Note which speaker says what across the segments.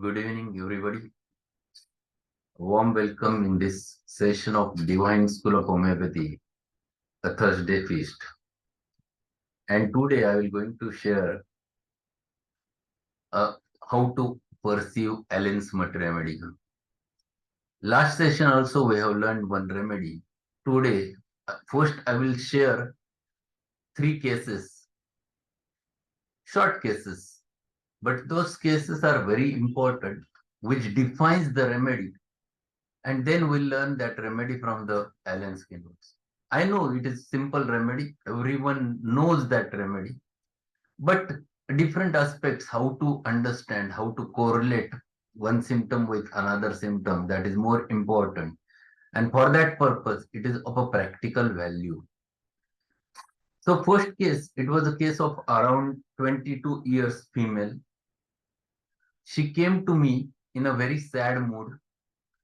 Speaker 1: Good evening, everybody. Warm welcome in this session of Divine School of Homoeopathy, a Thursday feast. And today I will going to share uh, how to perceive Allen's Smut remedy. Last session also we have learned one remedy. Today, first I will share three cases, short cases, but those cases are very important, which defines the remedy. And then we'll learn that remedy from the Allen's keynotes. I know it is simple remedy. Everyone knows that remedy, but different aspects, how to understand, how to correlate one symptom with another symptom, that is more important. And for that purpose, it is of a practical value. So first case, it was a case of around 22 years female. She came to me in a very sad mood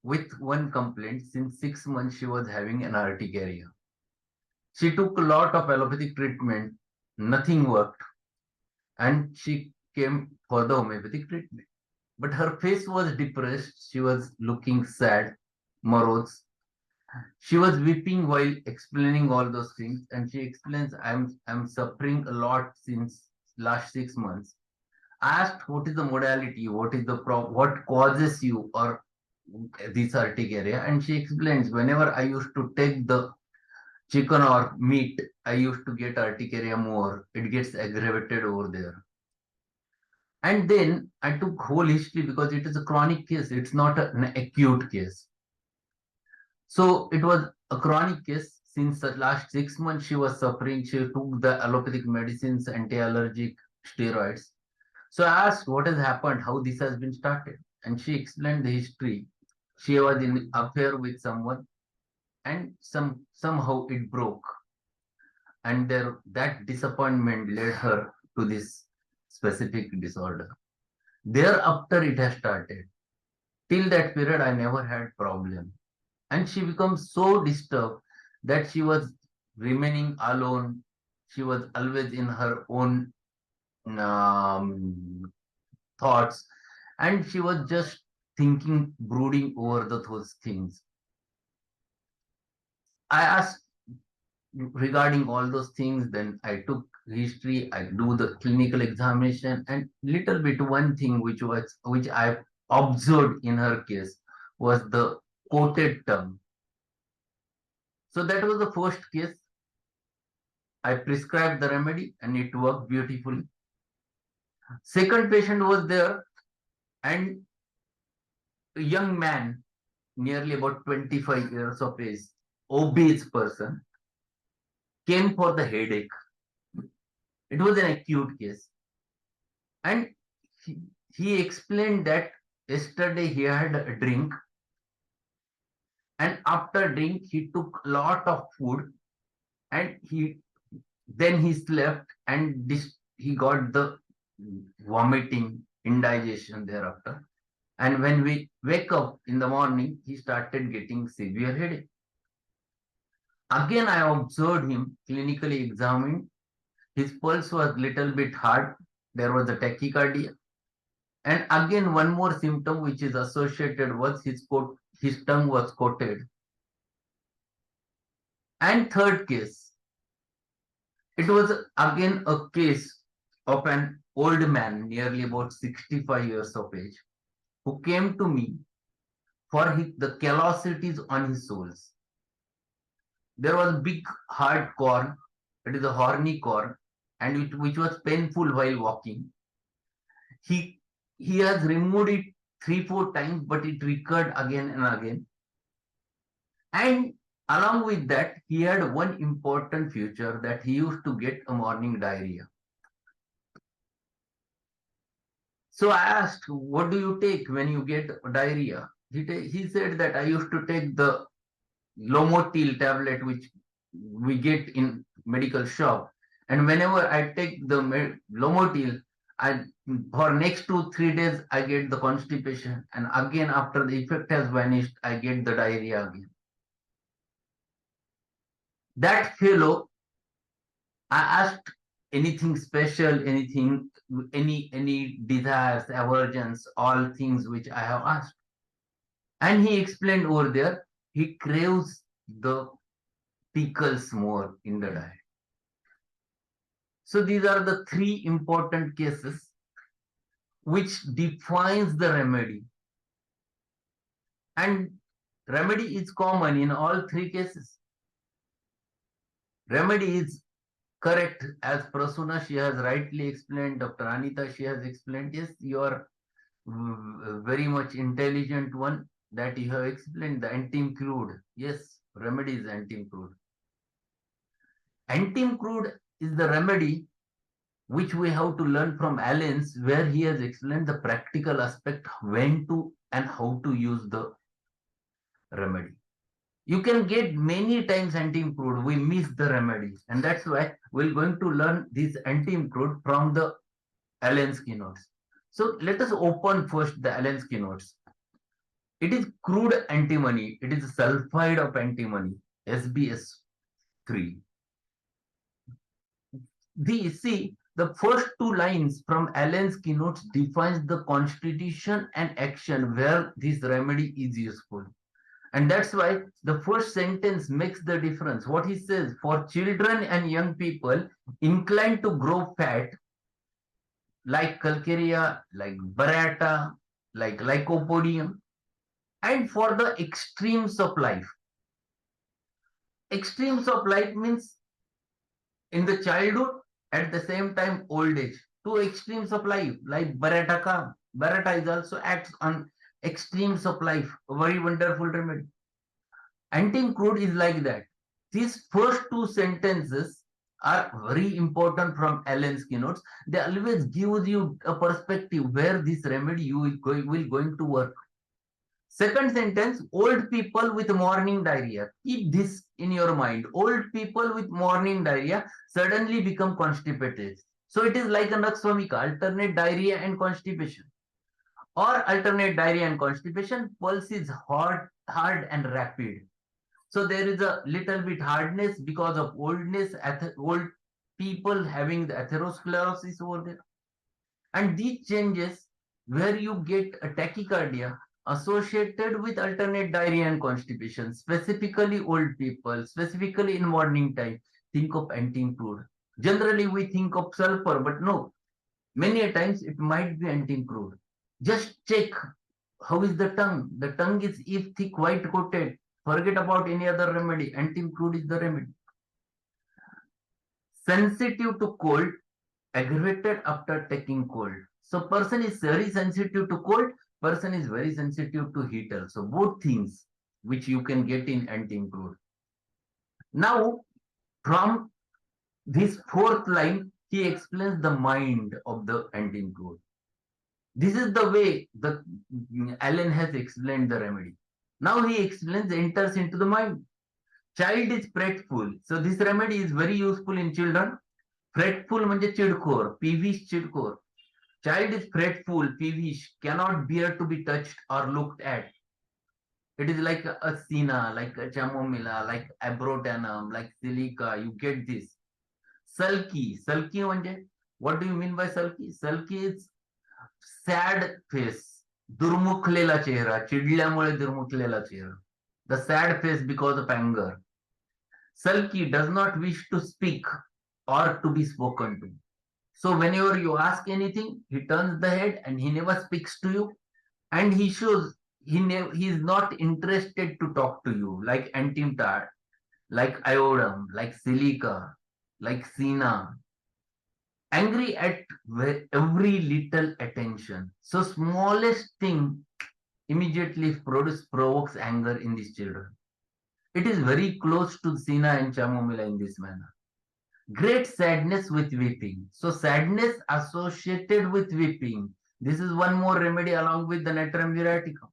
Speaker 1: with one complaint. Since 6 months, she was having an urticaria. She took a lot of allopathic treatment, nothing worked, and she came for the homeopathic treatment. But her face was depressed, she was looking sad, morose. She was weeping while explaining all those things, and she explains, I'm suffering a lot since last 6 months. I asked what is the modality, what causes you or this urticaria, and she explains whenever I used to take the chicken or meat, I used to get urticaria more. It gets aggravated over there. And then I took whole history because it is a chronic case. It's not an acute case. So it was a chronic case. Since the last 6 months, she was suffering. She took the allopathic medicines, anti-allergic steroids. So I asked what has happened, how this has been started. And she explained the history. She was in an affair with someone and somehow it broke. And that disappointment led her to this specific disorder. Thereafter it has started. Till that period, I never had problem. And she becomes so disturbed that she was remaining alone. She was always in her own thoughts. And she was just thinking, brooding over those things. I asked regarding all those things, then I took history, I do the clinical examination, and little bit one thing which I observed in her case was the coated tongue. So that was the first case. I prescribed the remedy and it worked beautifully. Second patient was there, and a young man, nearly about 25 years of age, obese person, came for the headache. It was an acute case. And he explained that yesterday he had a drink, and after drink he took a lot of food, and he slept, and he got the vomiting, indigestion thereafter. And when we wake up in the morning, he started getting severe headache. Again, I observed him, clinically examined. His pulse was little bit hard. There was a tachycardia. And again, one more symptom which is associated was his tongue was coated. And third case, it was again a case of an old man, nearly about 65 years of age, who came to me for the callosities on his soles. There was a big hard corn, it is a horny corn, and which was painful while walking. He has removed it 3-4 times, but it recurred again and again. And along with that, he had one important feature, that he used to get a morning diarrhea. So I asked, what do you take when you get diarrhea? He said that I used to take the Lomotil tablet, which we get in medical shop. And whenever I take the Lomotil, for next 2-3 days, I get the constipation. And again, after the effect has vanished, I get the diarrhea again. That fellow, I asked anything special, anything any desires, aversions, all things which I have asked. And he explained over there, he craves the pickles more in the diet. So these are the three important cases which defines the remedy. And remedy is common in all three cases. Remedy is correct, as Prasuna, she has rightly explained, Dr. Anita, she has explained. Yes, you are very much intelligent one that you have explained, the Antimonium. Yes, remedy is Antimonium. Antimonium is the remedy which we have to learn from Allen's, where he has explained the practical aspect, when to and how to use the remedy. You can get many times anti-improved. We miss the remedies. And that's why we're going to learn this anti-improved from the Allen's keynotes. So let us open first the Allen's keynotes. It is crude antimony. It is sulfide of antimony, SBS3. The first two lines from Allen's keynotes defines the constitution and action where this remedy is useful. And that's why the first sentence makes the difference. What he says, for children and young people inclined to grow fat, like calcarea, like barata, like lycopodium, and for the extremes of life. Extremes of life means in the childhood, at the same time old age. Two extremes of life, like barata ka. Barata is also acts on extremes of life, a very wonderful remedy. Anti-crude is like that. These first two sentences are very important from Allen's keynotes. They always give you a perspective where this remedy will going to work. Second sentence, old people with morning diarrhea. Keep this in your mind. Old people with morning diarrhea suddenly become constipated. So it is like a naksvamika, alternate diarrhea and constipation. Or alternate diarrhea and constipation, pulse is hard and rapid. So there is a little bit hardness because of oldness, old people having the atherosclerosis over there. And these changes where you get a tachycardia associated with alternate diarrhea and constipation, specifically old people, specifically in morning time, think of anti-crude. Generally we think of sulfur, but no, many a times it might be anti-crude. Just check how is the tongue. The tongue is if thick, white coated. Forget about any other remedy. Anti-crude is the remedy. Sensitive to cold, aggravated after taking cold. So person is very sensitive to cold, person is very sensitive to heat also. Both things which you can get in anti-crude. Now, from this fourth line, he explains the mind of the anti-crude. This is the way the Allen has explained the remedy. Now he explains, enters into the mind. Child is fretful. So this remedy is very useful in children. Fretful म्हणजे चिडखोर, peevish चिडखोर. Child is fretful, peevish, cannot bear to be touched or looked at. It is like a senna, like a chamomilla, like abrotanum, like silica. You get this. Sulky. Sulky म्हणजे, what do you mean by sulky? Sulky is sad face. दुर्मुखलेला चेहरा, चिडल्यामुळे दुर्मुखलेला चेहरा. The sad face because of anger. Sulky does not wish to speak or to be spoken to. So whenever you ask anything, he turns the head and he never speaks to you. And he shows he is not interested to talk to you, like antimontar, like iodum, like silica, like senna. Angry at every little attention. So smallest thing immediately provokes anger in these children. It is very close to senna and chamomilla in this manner. Great sadness with weeping. So sadness associated with weeping. This is one more remedy along with the Natrum viaticum,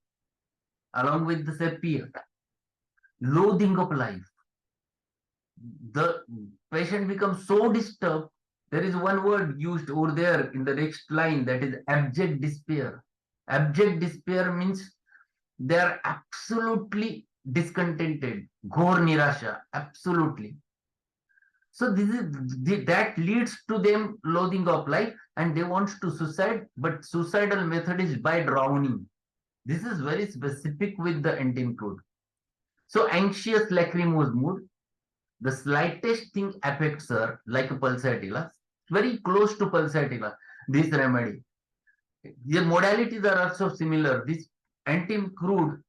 Speaker 1: along with the sepia. Loathing of life. The patient becomes so disturbed. There is one word used over there in the next line, that is abject despair. Abject despair means they are absolutely discontented. Ghor nirasha, absolutely. So that leads to them loathing of life, and they want to suicide, but suicidal method is by drowning. This is very specific with the Antimonium Crudum. So anxious lachrymose mood, the slightest thing affects her, like a pulsatilla, very close to pulsatilla, this remedy. The modalities are also similar. This Antimonium Crudum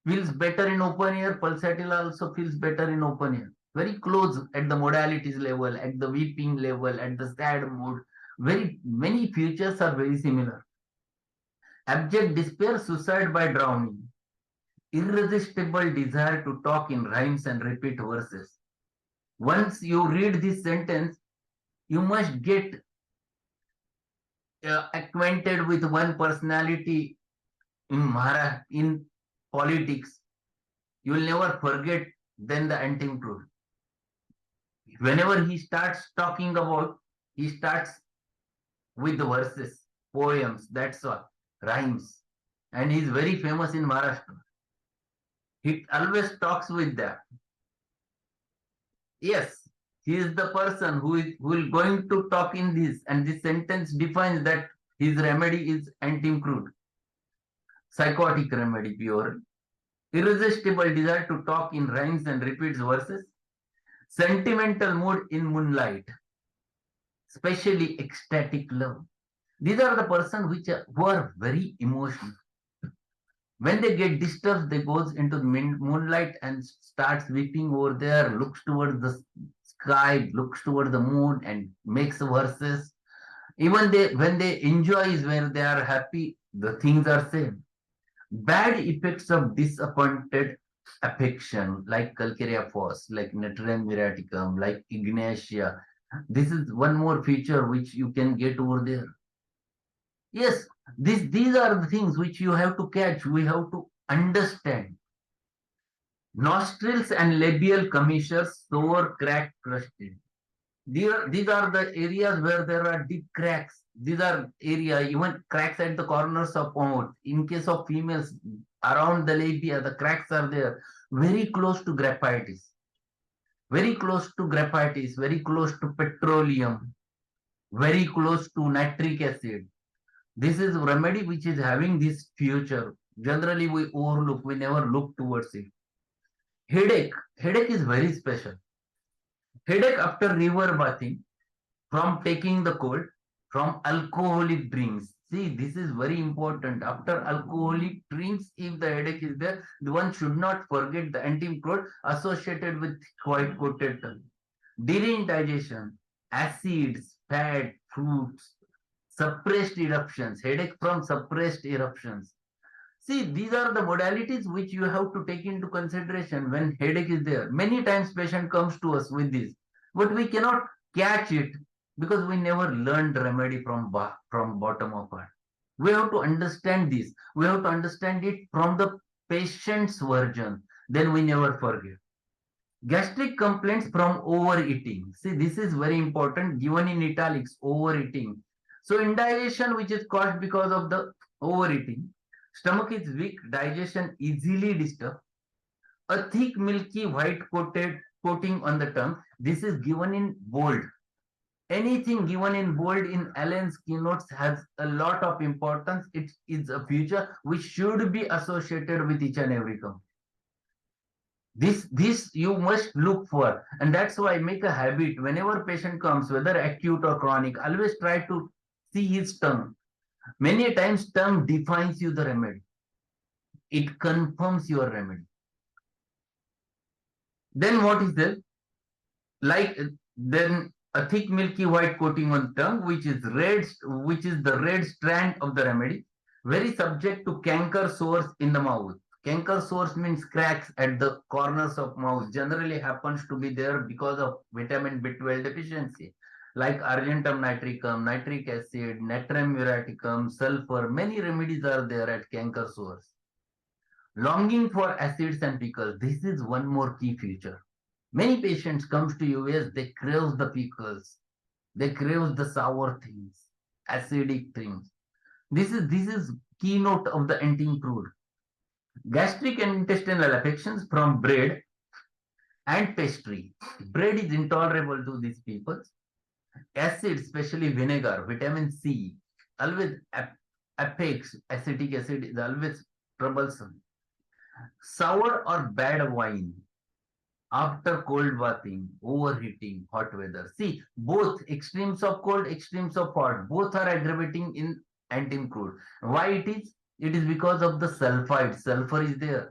Speaker 1: feels better in open air, pulsatilla also feels better in open air. Very close at the modalities level, at the weeping level, at the sad mood. Very many features are very similar. Abject despair, suicide by drowning. Irresistible desire to talk in rhymes and repeat verses. Once you read this sentence, you must get acquainted with one personality in politics. You will never forget then the Antimonium Crudum. Whenever he starts talking about, he starts with the verses, poems, that's all, rhymes. And he's very famous in Maharashtra. He always talks with them. Yes, he is the person who is going to talk in this, and this sentence defines that his remedy is Antimonium Crudum, psychotic remedy pure. Irresistible desire to talk in rhymes and repeats verses. Sentimental mood in moonlight, especially ecstatic love. These are the persons who are very emotional. When they get disturbed, they goes into the moonlight and starts weeping over there, looks towards the sky, looks towards the moon, and makes verses. Even when they enjoy is where they are happy, the things are same. Bad effects of disappointed affection, like calcarea fos, like Natrium miraticum, like Ignatia. This is one more feature which you can get over there. Yes, these are the things which you have to catch, we have to understand. Nostrils and labial commissures, sore, cracked, crusted. These are the areas where there are deep cracks. These are area, even cracks at the corners of mouth. In case of females, around the labia, the cracks are there, very close to graphitis, very close to graphitis, very close to petroleum, very close to nitric acid. This is remedy which is having this future. Generally, we overlook, we never look towards it. Headache is very special. Headache after river bathing, from taking the cold, from alcoholic drinks. See, this is very important. After alcoholic drinks, if the headache is there, one should not forget the Antimonium Crudum associated with white coated tongue. During digestion, acids, fat, fruits, suppressed eruptions, headache from suppressed eruptions. See, these are the modalities which you have to take into consideration when headache is there. Many times patient comes to us with this, but we cannot catch it because we never learned remedy from bottom of heart. We have to understand this. We have to understand it from the patient's version. Then we never forget. Gastric complaints from overeating. See, this is very important, given in italics, overeating. So indigestion, which is caused because of the overeating. Stomach is weak, digestion easily disturbed. A thick, milky, white coating on the tongue. This is given in bold. Anything given in bold in Allen's keynotes has a lot of importance. It is a feature which should be associated with each and every company. This you must look for, and that's why I make a habit whenever patient comes, whether acute or chronic, always try to see his tongue. Many times tongue defines you the remedy. It confirms your remedy. Then what is there? Like then a thick milky white coating on tongue, which is the red strand of the remedy, very subject to canker sores in the mouth. Canker sores means cracks at the corners of mouth. Generally happens to be there because of vitamin B12 deficiency, like argentum nitricum, nitric acid, natrium muraticum, sulfur. Many remedies are there at canker sores. Longing for acids and pickles. This is one more key feature. Many patients comes to US, they crave the pickles, they crave the sour things, acidic things. This is keynote of the Antimonium Crudum. Gastric and intestinal affections from bread, and pastry. Bread is intolerable to these people. Acid, especially vinegar, vitamin C, always apex, acetic acid is always troublesome. Sour or bad wine after cold bathing, overheating, hot weather. See, both extremes of cold, extremes of hot, both are aggravating in antimonium. Why it is? It is because of the sulfide. Sulfur is there.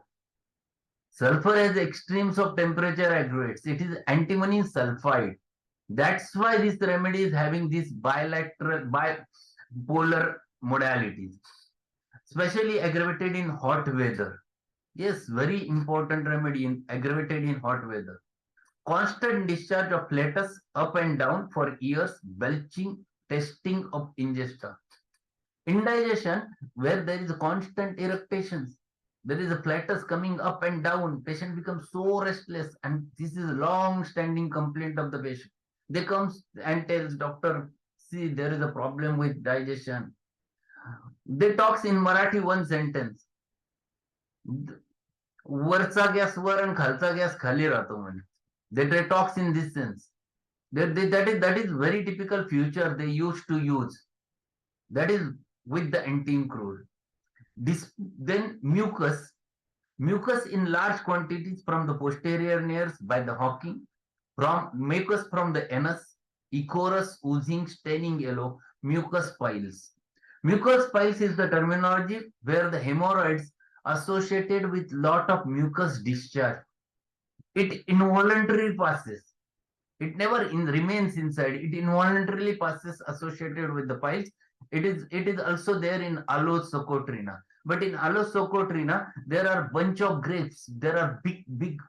Speaker 1: Sulfur has extremes of temperature aggravates. It is antimony sulfide. That's why this remedy is having these bilateral, bipolar modalities, especially aggravated in hot weather. Yes, very important remedy in aggravated in hot weather. Constant discharge of flatus up and down for years, belching, testing of ingesta. Indigestion, where there is a constant eructations, there is a flatus coming up and down, patient becomes so restless, and this is a long-standing complaint of the patient. They comes and tells doctor, see, there is a problem with digestion. They talks in Marathi one sentence. वरचा gas वर आणि खालचा gas खाली राहतो म्हणे. They talks in this sense. That is very typical future they used to use. That is with the antim crude. Then mucus. Mucus in large quantities from the posterior nares by the hawking. From mucus from the anus, ichorous, oozing, staining yellow, mucus piles. Mucus piles is the terminology where the hemorrhoids associated with lot of mucus discharge. It involuntarily passes. It never remains inside. It involuntarily passes associated with the piles. It is also there in Allosocotrina. But in Allosocotrina, there are bunch of grapes. There are big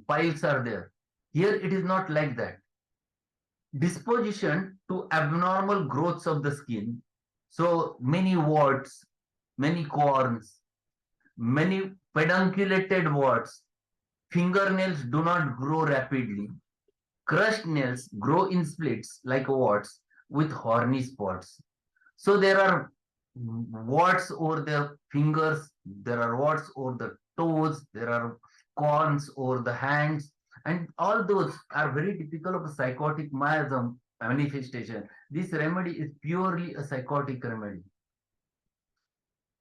Speaker 1: piles are there. Here it is not like that. Disposition to abnormal growths of the skin. So many warts, many corns, many pedunculated warts. Fingernails do not grow rapidly. Crushed nails grow in splits like warts with horny spots. So there are warts over the fingers, there are warts over the toes, there are corns over the hands, and all those are very typical of a psychotic miasm manifestation. This remedy is purely a psychotic remedy.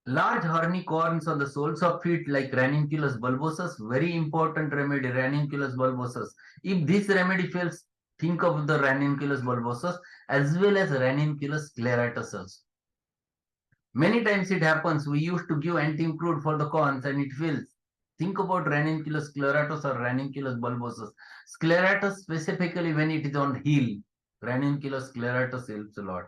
Speaker 1: Large horny corns on the soles of feet like ranunculus bulbosus, very important remedy, ranunculus bulbosus. If this remedy fails, think of the ranunculus bulbosus as well as ranunculus scleratus also. Many times it happens, we used to give antimonium for the corns and it fails. Think about ranunculus scleratus or ranunculus bulbosus. Scleratus specifically when it is on heel, ranunculus scleratus helps a lot.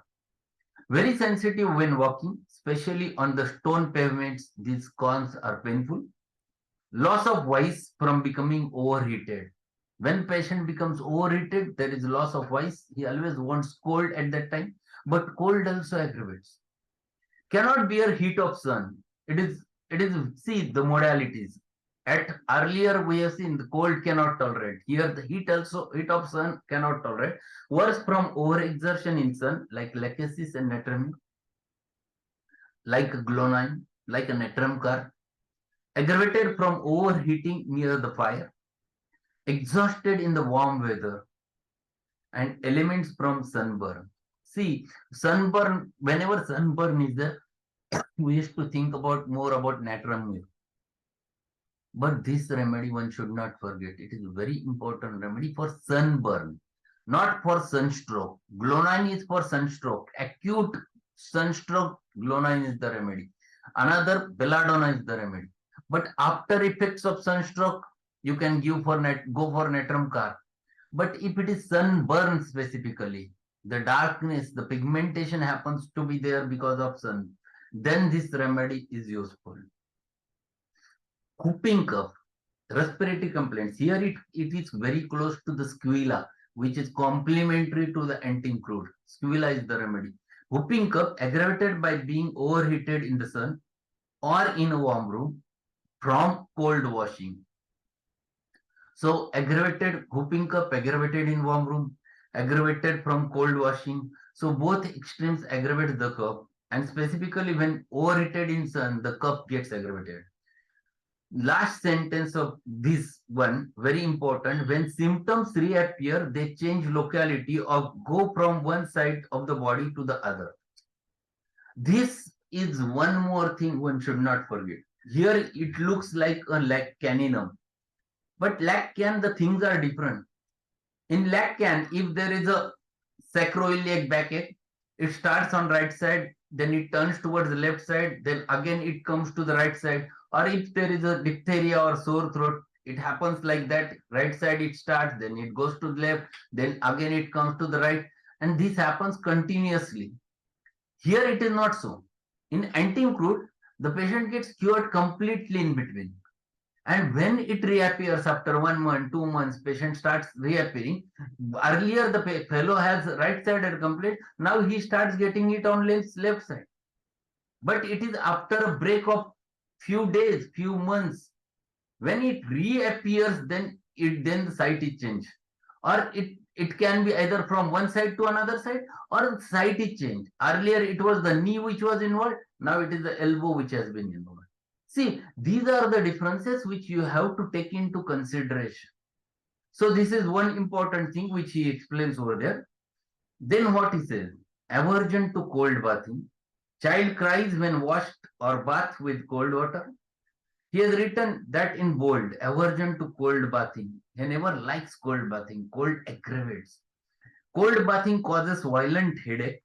Speaker 1: Very sensitive when walking, especially on the stone pavements, these corns are painful. Loss of voice from becoming overheated. When patient becomes overheated, there is loss of voice. He always wants cold at that time, but cold also aggravates. Cannot bear heat of sun. It is see the modalities. At earlier we have seen the cold cannot tolerate. Here the heat of sun cannot tolerate. Worse from overexertion in sun like lachesis and natremia, like glonine, like a natrum car. Aggravated from overheating near the fire. Exhausted in the warm weather. And elements from sunburn. See, sunburn, whenever sunburn is there, we used to think about more about natrum. But this remedy one should not forget. It is a very important remedy for sunburn, not for sunstroke. Glonine is for sunstroke. Acute sunstroke, glonine is the remedy. Another belladonna is the remedy. But after effects of sunstroke, you can go for natrum car. But if it is sunburn specifically, the darkness, the pigmentation happens to be there because of sun, then this remedy is useful. Whooping cough, respiratory complaints. Here it is very close to the squilla, which is complementary to the antimonium. Squilla is the remedy. Whooping cough aggravated by being overheated in the sun or in a warm room from cold washing. So aggravated whooping cough, aggravated in warm room, aggravated from cold washing. So both extremes aggravate the cough, and specifically when overheated in sun, the cough gets aggravated. last sentence of this one, very important. When symptoms reappear, they change locality or go from one side of the body to the other. This is one more thing one should not forget. Here it looks like a lac caninum, but lac can, the things are different. In lac can, if there is a sacroiliac backache, it starts on right side, then it turns towards the left side, then again it comes to the right side. Or if there is a diphtheria or sore throat, it happens like that. Right side it starts, then it goes to the left, then again it comes to the right, and this happens continuously. Here it is not so. In Antimonium, the patient gets cured completely in between. And when it reappears after 1 month, 2 months, patient starts reappearing. Earlier, the fellow has right-sided complaint. Now he starts getting it on left side. But it is after a break of few days, few months. When it reappears, then the site is changed. Or it can be either from one side to another side, or the site is changed. Earlier it was the knee which was involved. Now it is the elbow which has been involved. See, these are the differences which you have to take into consideration. So this is one important thing which he explains over there. Then what he says, aversion to cold bathing. Child cries when washed or bathed with cold water. He has written that in bold, aversion to cold bathing. He never likes cold bathing. Cold aggravates. Cold bathing causes violent headache,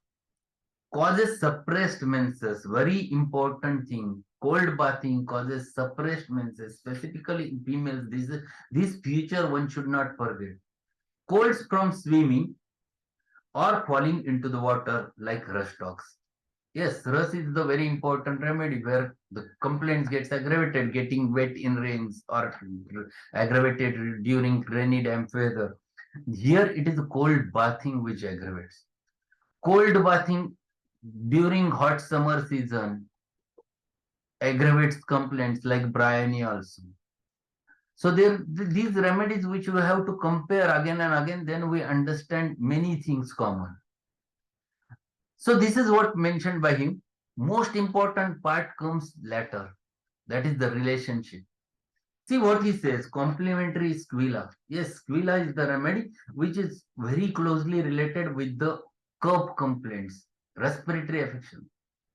Speaker 1: causes suppressed menses. Very important thing. Cold bathing causes suppressed menses, specifically in females. This feature one should not forget. Colds from swimming or falling into the water like rush talks. Yes, rush is the very important remedy where the complaints gets aggravated, getting wet in rains or aggravated during rainy damp weather. Here it is cold bathing which aggravates. Cold bathing during hot summer season aggravates complaints like bryony also. So these remedies which we have to compare again and again, then we understand many things common. So this is what mentioned by him. Most important part comes later. That is the relationship. See what he says, complementary squilla. Yes, squilla is the remedy which is very closely related with the cough complaints, respiratory affection.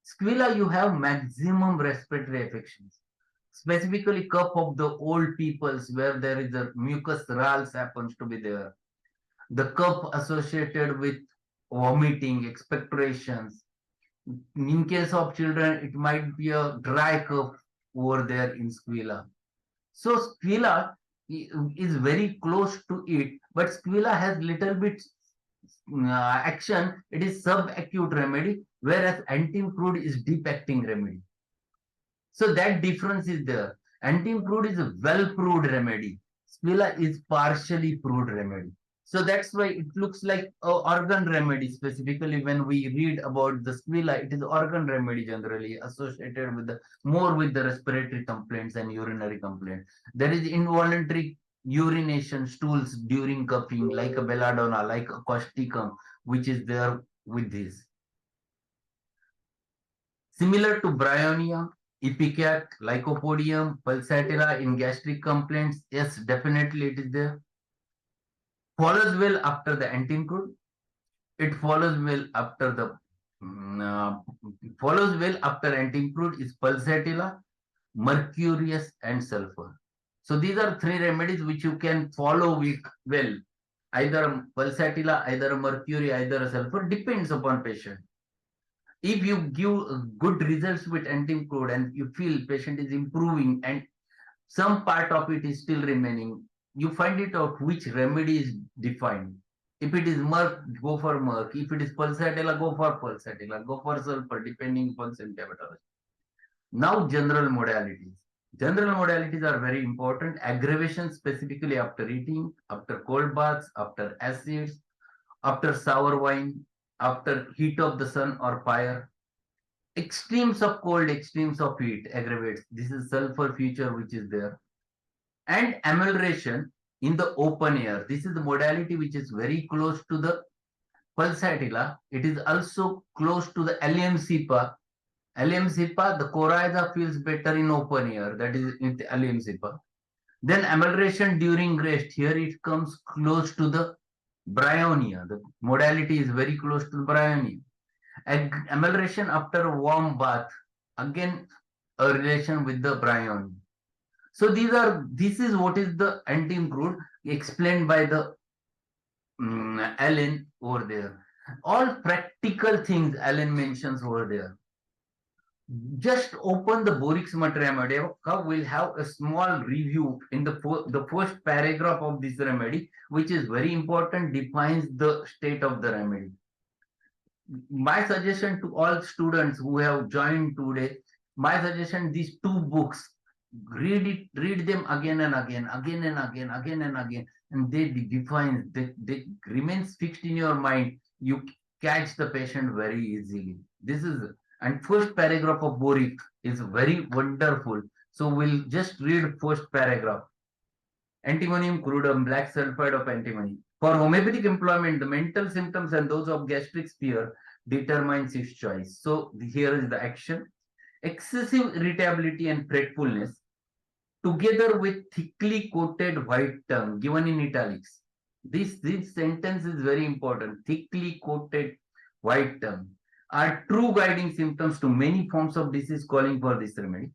Speaker 1: Squilla, you have maximum respiratory affections, specifically cough of the old peoples where there is a mucus rals happens to be there. The cough associated with vomiting, expectorations. In case of children, it might be a dry cough over there in squilla. So squilla is very close to it, but squilla has little bit action. It is subacute remedy, whereas antimonium is deep acting remedy. So that difference is there. Antimonium is a well-proved remedy. Squilla is partially proved remedy. So that's why it looks like an organ remedy. Specifically, when we read about the squilla, it is organ remedy generally associated with more with the respiratory complaints and urinary complaints. There is involuntary urination stools during coughing, like a belladonna, like a causticum, which is there with this. Similar to bryonia, ipecac, lycopodium, pulsatilla in gastric complaints, yes, definitely it is there. Follows well after the antimonium. It follows well after the follows well after antimonium is pulsatilla, mercurius, and sulfur. So these are three remedies which you can follow with well. Either pulsatilla, either mercury, either sulfur, depends upon patient. If you give good results with antimonium and you feel patient is improving and some part of it is still remaining, you find it out which remedy is defined. If it is merc, go for merc. If it is pulsatilla, go for pulsatilla. Go for sulfur, depending upon symptomatology. Now, general modalities. General modalities are very important. Aggravation specifically after eating, after cold baths, after acids, after sour wine, after heat of the sun or fire. Extremes of cold, extremes of heat aggravates. This is sulfur feature which is there. And amelioration in the open air. This is the modality which is very close to the pulsatilla. It is also close to the LMCPA. Alemsippa, the coryza feels better in open air, that is with Alemsippa. Then amelioration during rest, here it comes close to the bryonia. The modality is very close to the bryonia. Amelioration after a warm bath, again a relation with the bryonia. So this is what is the anti-crude explained by the Allen over there. All practical things Allen mentions over there. Just open the Borix remedy. We'll have a small review in the first paragraph of this remedy, which is very important, defines the state of the remedy. My suggestion to all students who have joined today, my suggestion, these two books, read them again and again, and they define, they remains fixed in your mind. You catch the patient very easily. This is, and first paragraph of Borik is very wonderful. So we'll just read first paragraph. Antimonium crudum, black sulfide of antimony. For homeopathic employment, the mental symptoms and those of gastric spear determines its choice. So here is the action. Excessive irritability and fretfulness, together with thickly coated white tongue, given in italics. This sentence is very important. Thickly coated white tongue are true guiding symptoms to many forms of disease calling for this remedy.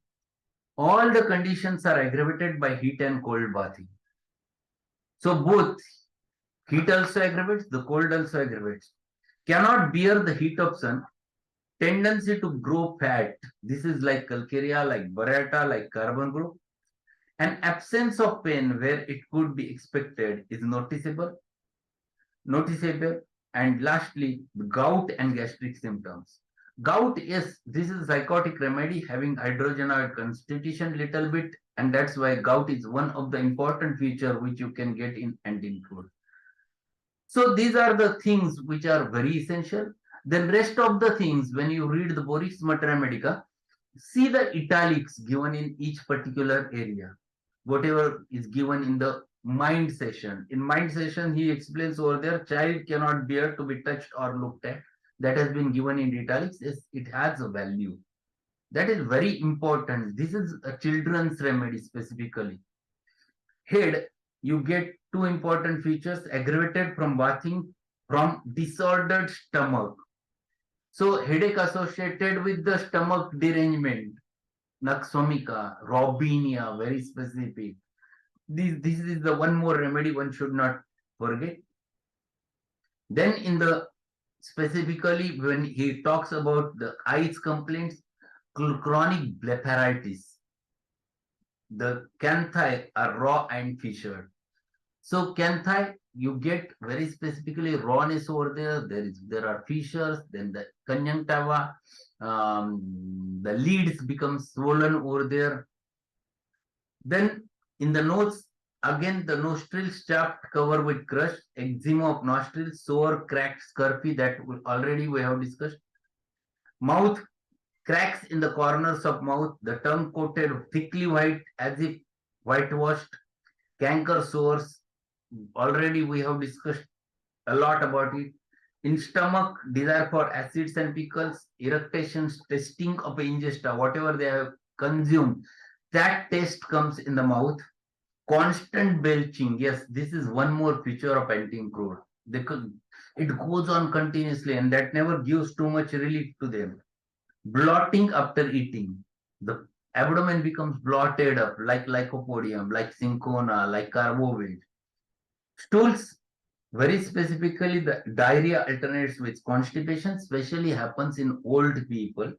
Speaker 1: All the conditions are aggravated by heat and cold bathing. So both heat also aggravates, the cold also aggravates. Cannot bear the heat of sun, tendency to grow fat. This is like calcarea, like burrata, like carbon group. An absence of pain where it could be expected is noticeable. And lastly, gout and gastric symptoms. Gout, yes, this is psychotic remedy having hydrogenoid constitution little bit, and that's why gout is one of the important feature which you can get in anti-inflammatory. So these are the things which are very essential. Then rest of the things, when you read the Boris Materia Medica, see the italics given in each particular area. Whatever is given in the mind session. In mind session, he explains over there, child cannot bear to be touched or looked at. That has been given in italics. It has a value. That is very important. This is a children's remedy specifically. Head, you get two important features, aggravated from bathing, from disordered stomach. So headache associated with the stomach derangement, Naxomica, Robinia, very specific. This is the one more remedy one should not forget. Then in the specifically when he talks about the eyes complaints, chronic blepharitis, the canthi are raw and fissured. So canthi, you get very specifically rawness over there. There are fissures. Then the conjunctiva, the leads become swollen over there. Then in the nose, again the nostrils chapped, covered with crush, eczema of nostrils, sore, cracked, scurfy, that already we have discussed. Mouth, cracks in the corners of mouth, the tongue coated thickly white as if whitewashed, canker sores, already we have discussed a lot about it. In stomach, desire for acids and pickles, eructations, tasting of ingesta, whatever they have consumed, that taste comes in the mouth. Constant belching, yes, this is one more feature of anti-crude. It goes on continuously and that never gives too much relief to them. Blotting after eating, the abdomen becomes blotted up like lycopodium, like cinchona, like carbovate. Stools, very specifically, the diarrhea alternates with constipation, especially happens in old people.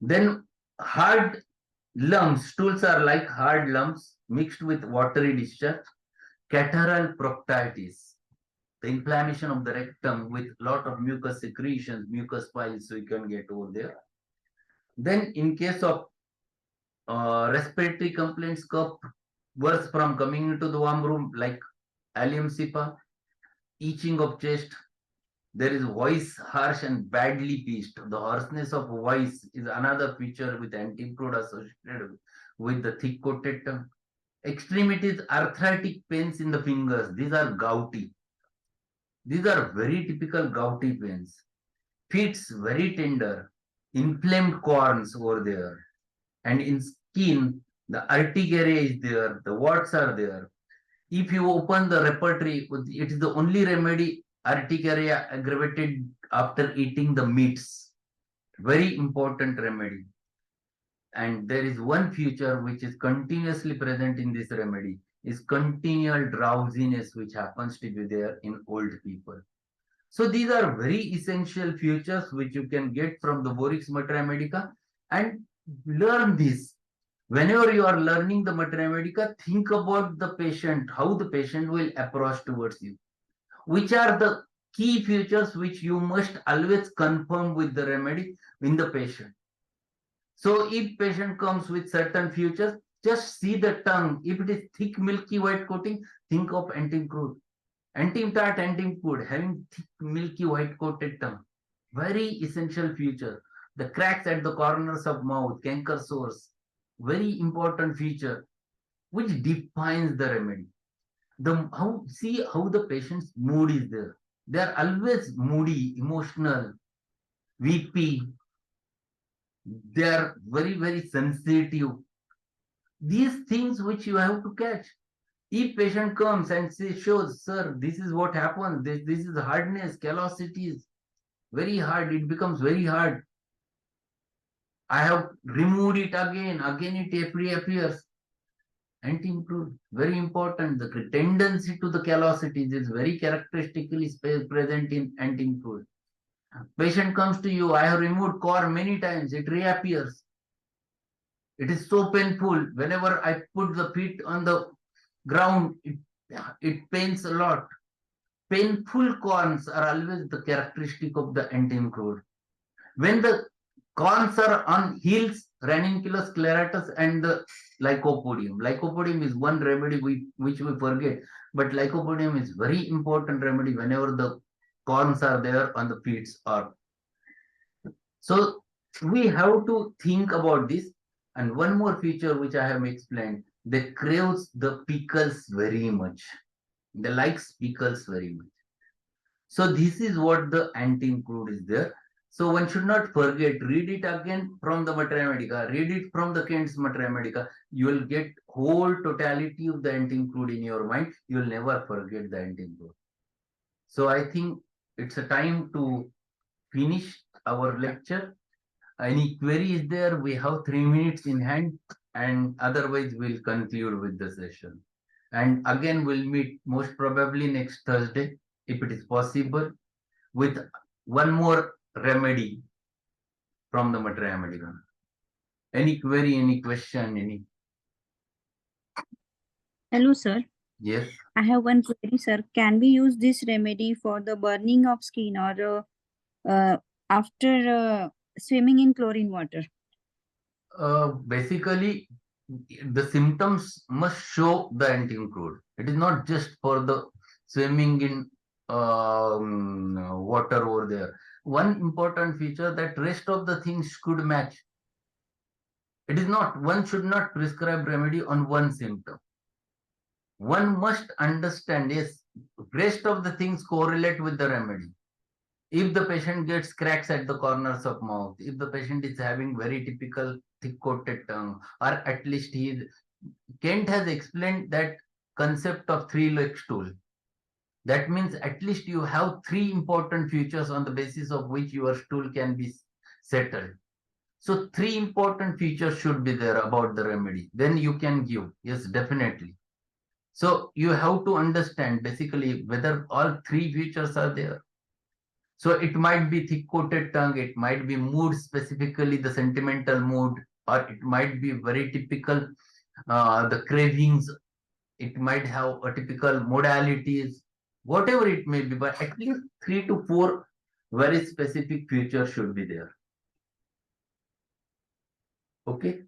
Speaker 1: Then hard lumps, stools are like hard lumps mixed with watery discharge. Catarrhal proctitis, the inflammation of the rectum with lot of mucus secretions, mucus piles, so you can get over there. Then in case of respiratory complaints, cough, worse from coming into the warm room like allium sipa, itching of chest, there is voice harsh and badly pitched. The hoarseness of voice is another feature with anti-crude associated with the thick coated tongue. Extremities, arthritic pains in the fingers. These are gouty. These are very typical gouty pains. Feet, very tender. inflamed corns over there. And in skin, the urticaria is there, the warts are there. If you open the repertory, it is the only remedy urticaria aggravated after eating the meats. Very important remedy. And there is one feature which is continuously present in this remedy is continual drowsiness which happens to be there in old people. So these are very essential features which you can get from the Borix Materia Medica and learn this. Whenever you are learning the Materia Medica, think about the patient, how the patient will approach towards you. Which are the key features which you must always confirm with the remedy in the patient. So if patient comes with certain features, just see the tongue. If it is thick, milky white coating, think of Antim Crud. Antim tart, Antim Crud, having thick, milky white coated tongue. Very essential feature. The cracks at the corners of mouth, canker sores, very important feature, which defines the remedy. See how the patient's mood is there. They are always moody, emotional, weepy. They are very, very sensitive. These things which you have to catch. If patient comes and shows, sir, this is what happens. This is hardness, callosity is very hard. It becomes very hard. I have removed it again. Again it reappears. Antim Crud, very important. The tendency to the callosities is very characteristically present in Antim Crud. Patient comes to you, I have removed core many times, it reappears. It is so painful. Whenever I put the feet on the ground, it pains a lot. Painful corns are always the characteristic of the Antim Crud. When the corns are on heels, ranunculus scleratus and the lycopodium. Lycopodium is one remedy which we forget, but lycopodium is very important remedy whenever the corns are there on the feet. So we have to think about this. And one more feature which I have explained, they craves the pickles very much. They likes pickles very much. So this is what the Antim Crud is there. So one should not forget, read it again from the Materia Medica, read it from the Kent's Materia Medica. You will get whole totality of the Antim Crud in your mind. You will never forget the Antim Crud. So I think it's a time to finish our lecture. Any query is there? We have 3 minutes in hand, and otherwise we'll conclude with the session. And again, we'll meet most probably next Thursday, if it is possible, with one more remedy from the Materia Medica. Any query, any question, any?
Speaker 2: Hello, sir.
Speaker 1: Yes.
Speaker 2: I have one query, sir. Can we use this remedy for the burning of skin or after swimming in chlorine water?
Speaker 1: Basically, the symptoms must show the Antim Crud. It is not just for the swimming in water over there. One important feature that rest of the things could match. It is not, one should not prescribe remedy on one symptom. One must understand, yes, rest of the things correlate with the remedy. If the patient gets cracks at the corners of mouth, if the patient is having very typical thick coated tongue, or at least Kent has explained that concept of 3-leg stool. That means at least you have 3 important features on the basis of which your stool can be settled. So 3 important features should be there about the remedy. Then you can give. Yes, definitely. So you have to understand basically whether all 3 features are there. So it might be thick coated tongue, it might be mood, specifically the sentimental mood, or it might be very typical, the cravings, it might have a typical modalities, whatever it may be, but at least 3 to 4 very specific features should be there. Okay?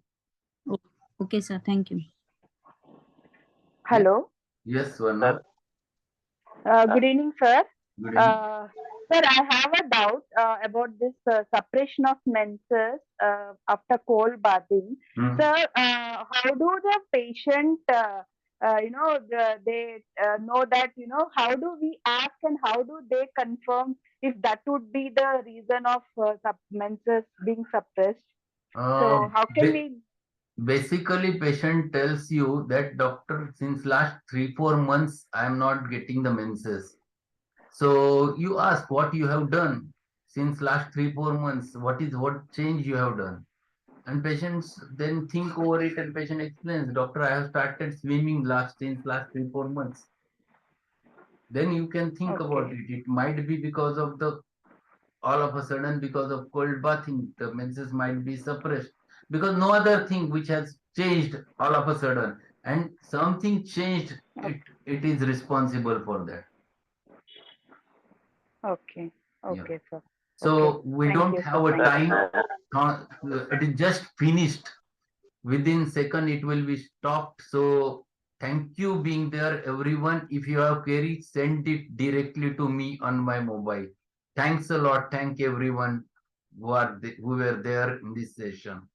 Speaker 2: Okay, sir. Thank you.
Speaker 3: Hello.
Speaker 1: Yes, Varna.
Speaker 3: Good evening, sir.
Speaker 1: Good evening.
Speaker 3: Sir, I have a doubt about this suppression of menses after cold bathing.
Speaker 1: Hmm.
Speaker 3: Sir, how do the patient they know that, how do we ask and how do they confirm if that would be the reason of menses being suppressed.
Speaker 1: Uh,
Speaker 3: So how can
Speaker 1: ba-
Speaker 3: we?
Speaker 1: Basically, patient tells you that doctor, since last 3-4 months, I am not getting the menses. So you ask what you have done since last 3-4 months. What change you have done? And patients then think over it, and patient explains, doctor, I have started swimming since last 3-4 months. Then you can think about
Speaker 3: Okay.
Speaker 1: it. It might be because of the all of a sudden because of cold bathing, the menses might be suppressed because no other thing which has changed all of a sudden, and something changed. It is responsible for that.
Speaker 3: Okay.
Speaker 1: Yeah.
Speaker 3: Okay, sir. Okay.
Speaker 1: So we
Speaker 3: Thank
Speaker 1: don't
Speaker 3: you,
Speaker 1: have
Speaker 3: sir.
Speaker 1: a
Speaker 3: Thank
Speaker 1: time.
Speaker 3: you.
Speaker 1: It is just finished. Within second it will be stopped. So thank you being there, everyone. If you have query, send it directly to me on my mobile. Thanks a lot. Thank everyone who were there in this session.